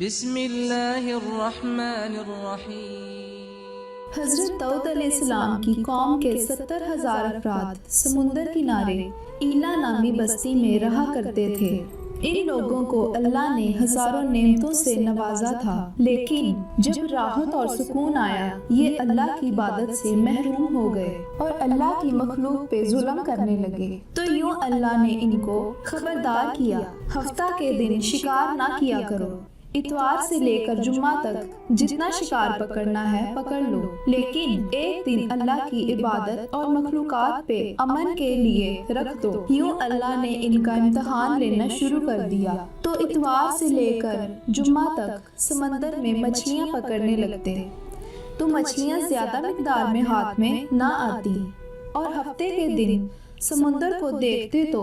بسم اللہ الرحمن الرحیم۔ حضرت داؤد علیہ السلام کی قوم کے 70,000 افراد سمندر کنارے ایلا نامی بستی میں رہا کرتے تھے۔ ان لوگوں کو اللہ نے ہزاروں نعمتوں سے نوازا تھا، لیکن جب راحت اور سکون آیا یہ اللہ کی عبادت سے محروم ہو گئے اور اللہ کی مخلوق پہ ظلم کرنے لگے۔ تو یوں اللہ نے ان کو خبردار کیا، ہفتہ کے دن شکار نہ کیا کرو، اتوار سے لے کر جمعہ تک جتنا شکار پکڑنا ہے پکڑ لو، لیکن ایک دن اللہ کی عبادت اور مخلوقات پہ امن کے لیے رکھ دو۔ یوں اللہ نے ان کا امتحان لینا شروع کر دیا، تو اتوار سے لے کر جمعہ تک سمندر میں مچھلیاں پکڑنے لگتے تو مچھلیاں زیادہ مقدار میں ہاتھ میں نہ آتی، اور ہفتے کے دن سمندر کو دیکھتے تو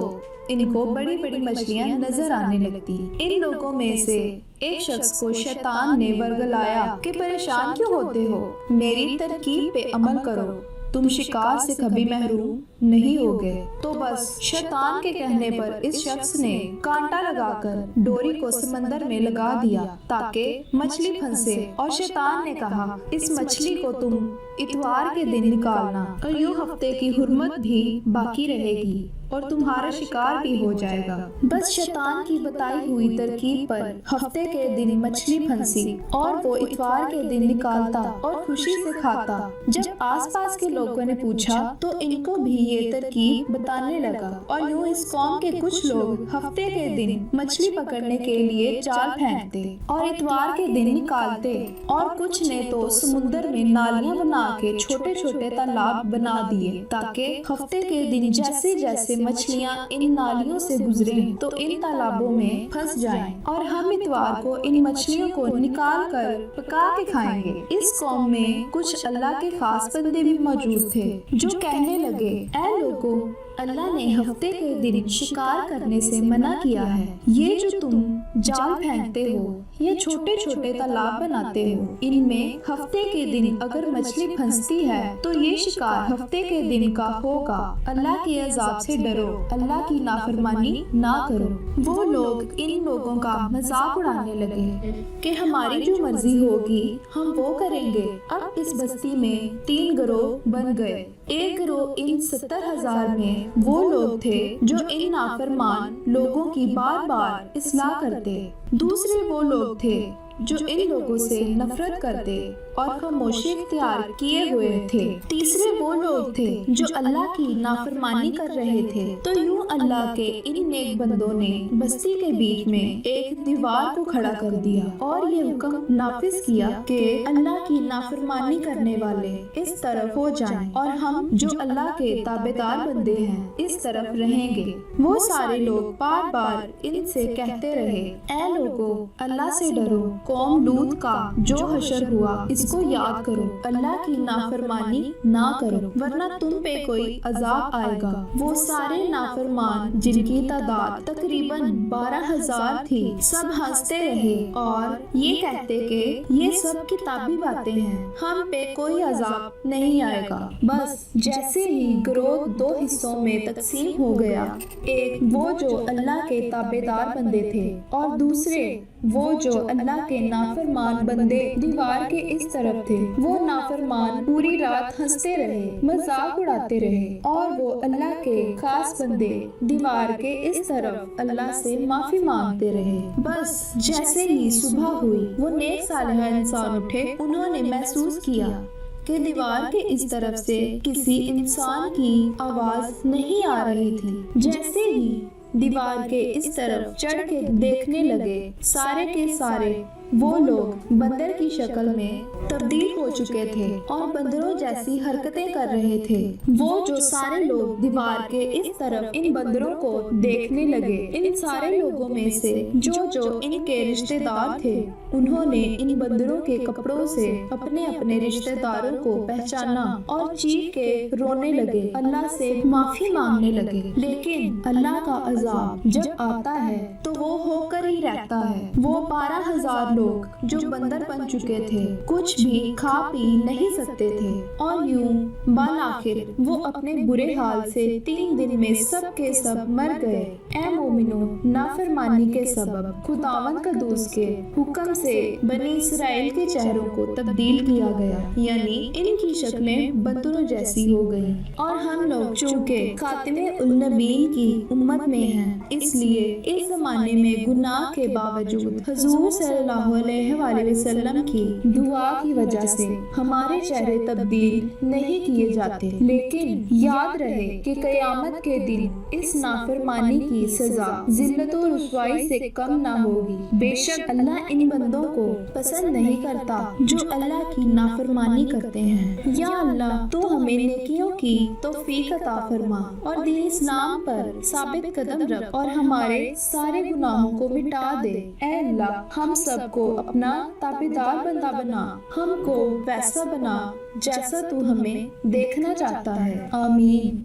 ان کو بڑی بڑی مچھلیاں نظر آنے لگتی۔ ان لوگوں میں سے ایک شخص کو شیطان نے ورگلایا کہ پریشان کیوں ہوتے ہو، میری ترکیب پہ عمل کرو، تم شکار سے کبھی محروم نہیں ہوگے۔ تو بس شیطان کے کہنے پر اس شخص نے کانٹا لگا کر ڈوری کو سمندر میں لگا دیا تاکہ مچھلی پھنسے، اور شیطان نے کہا اس مچھلی کو تم اتوار کے دن نکالنا، اور یوں ہفتے کی حرمت بھی باقی رہے گی اور تمہارا شکار بھی ہو جائے گا۔ بس شیطان کی بتائی ہوئی ترکیب پر ہفتے کے دن مچھلی پھنسی اور وہ اتوار کے دن نکالتا اور خوشی سے کھاتا۔ جب آس پاس کے لوگوں نے پوچھا تو ان کو بھی یہ ترکیب بتانے لگا، اور یوں اس قوم کے کچھ لوگ ہفتے کے دن مچھلی پکڑنے کے لیے جال پھینکتے اور اتوار کے دن نکالتے، اور کچھ نے تو سمندر میں نالیاں بنا کے چھوٹے چھوٹے تالاب بنا دیے تاکہ ہفتے کے دن جیسے جیسے مچھلیاں ان نالیوں سے گزریں تو ان تالابوں میں پھنس جائیں، اور ہم اتوار کو ان مچھلیوں کو نکال کر پکا کے کھائیں گے۔ اس قوم میں کچھ اللہ کے خاص بندے بھی موجود تھے جو کہنے لگے، اے لوگو، اللہ نے ہفتے کے دن شکار کرنے سے منع کیا ہے، یہ جو تم جال پھینکتے ہو، یہ چھوٹے چھوٹے تالاب بناتے ہو، ان میں ہفتے کے دن اگر مچھلی پھنستی ہے تو یہ شکار ہفتے کے دن کا ہوگا۔ اللہ کے عذاب سے ڈرو، اللہ کی نافرمانی نہ کرو۔ وہ لوگ ان لوگوں کا مذاق اڑانے لگے کہ ہماری جو مرضی ہوگی ہم وہ کریں گے۔ اب اس بستی میں 3 گروہ بن گئے۔ ایک گروہ ان 70,000 میں وہ لوگ تھے جو ان نافرمان لوگوں کی بار بار اصلاح کرتے، دوسرے وہ لوگ تھے جو ان لوگوں سے نفرت کرتے اور خاموشی اختیار کیے ہوئے تھے، تیسرے وہ لوگ تھے جو اللہ کی نافرمانی کر رہے تھے۔ تو یوں اللہ کے ان نیک بندوں نے بستی کے بیچ میں ایک دیوار کو کھڑا کر دیا اور یہ حکم نافذ کیا کہ اللہ کی نافرمانی کرنے والے اس طرف ہو جائیں اور ہم جو اللہ کے تابعدار بندے ہیں اس طرف رہیں گے۔ وہ سارے لوگ بار بار ان سے کہتے رہے، اے لوگو، اللہ سے ڈرو، قوم لوط کا جو حشر ہوا اس کو یاد کرو، اللہ کی نافرمانی نہ کرو ورنہ تم پہ کوئی عذاب آئے گا۔ وہ سارے نافرمان جن کی تعداد تقریباً 12,000 تھی سب ہنستے رہے اور یہ کہتے کہ یہ سب کتابی باتیں ہیں، ہم پہ کوئی عذاب نہیں آئے گا۔ بس جیسے ہی گروہ 2 حصوں میں تقسیم ہو گیا، ایک وہ جو اللہ کے تابعدار بندے تھے اور دوسرے وہ جو اللہ کے نافرمان بندے دیوار کے اس طرف تھے، وہ نافرمان پوری رات ہنستے رہے، مذاق اڑاتے رہے، اور وہ اللہ کے خاص بندے دیوار کے اس طرف اللہ سے معافی مانگتے رہے۔ بس جیسے ہی صبح ہوئی وہ نیک صالح انسان اٹھے، انہوں نے محسوس کیا کہ دیوار کے اس طرف سے کسی انسان کی آواز نہیں آ رہی تھی۔ جیسے ہی دیوار کے اس طرف چڑھ کے دیکھنے لگے، سارے کے سارے وہ لوگ بندر کی شکل میں تبدیل ہو چکے تھے اور بندروں جیسی حرکتیں کر رہے تھے۔ وہ جو سارے لوگ دیوار کے اس طرف ان بندروں کو دیکھنے لگے، ان سارے لوگوں میں سے جو ان کے رشتہ دار تھے انہوں نے ان بندروں کے کپڑوں سے اپنے اپنے رشتہ داروں کو پہچانا اور چیخ کے رونے لگے، اللہ سے معافی مانگنے لگے۔ لیکن اللہ کا عذاب جب آتا ہے تو وہ ہو کر ہی رہتا ہے۔ وہ 12,000 لوگ جو بندر بن چکے تھے کچھ بھی کھا پی نہیں سکتے تھے، اور یوں بالآخر وہ اپنے برے حال سے 3 دن میں سب کے سب مر گئے۔ اے مومنو، نافرمانی کے سبب خداوند قدوس کے حکم سے بنی اسرائیل کے چہروں کو تبدیل کیا گیا، یعنی ان کی شکلیں بندروں جیسی ہو گئیں، اور ہم لوگ چونکہ خاتم النبیین کی امت میں ہیں، اس لیے اس زمانے میں گناہ کے باوجود حضور صلی اللہ علیہ وآلہ وسلم کی دعا کی وجہ سے ہمارے چہرے تبدیل نہیں کیے جاتے، لیکن یاد رہے کہ قیامت کے دن اس نافرمانی کی سزا ذلت و رسوائی سے کم نہ ہوگی۔ بے شک اللہ ان بندوں کو پسند نہیں کرتا جو اللہ کی نافرمانی کرتے ہیں۔ یا اللہ، تو ہمیں نیکیوں کی توفیق عطا فرما اور دین اسلام پر ثابت قدم رکھ اور ہمارے سارے گناہوں کو مٹا دے۔ اے اللہ، ہم سب کو اپنا تابعدار بندہ بنا، ہم کو ویسا بنا جیسا تو ہمیں دیکھنا چاہتا ہے۔ آمین۔